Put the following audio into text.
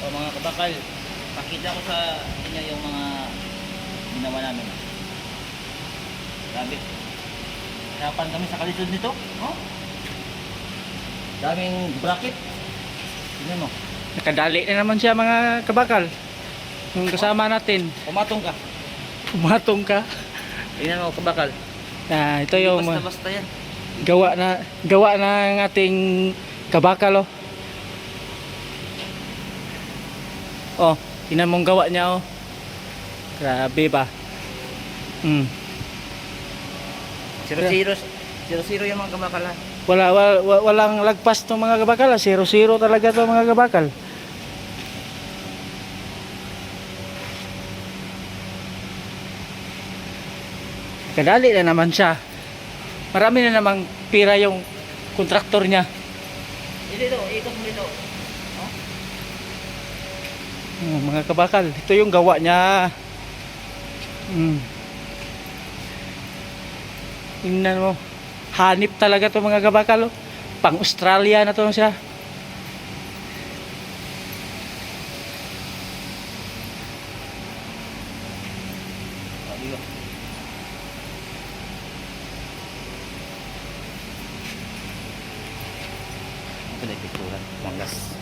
O mga kabakal, pakita ko sa inyo yung mga ginawa namin. Grabe. Hirapan kami sa kalisod nito. Oh? Daming bracket. Tingnan mo. Nakadali na naman siya mga kabakal. Yung kasama natin. Pumatong ka. Umatong ka. Tingnan mo kabakal. Ito yung Basta-basta yan. gawa ng ating kabakal, oh. Oh, tingnan mong gawa niya, oh. Grabe ba? 0-0 yung mga kabakal ha. Walang lagpas ng mga kabakal, 0-0 talaga to mga kabakal. Kadali na naman siya. Marami na namang pira yung kontraktor niya. Dito, ikot mo dito. Mga kabakal, ito yung gawa niya. Tingnan mo. Hanip talaga to mga kabakal, oh. Pang Australia na to siya. Ito na yung picture. Langgas.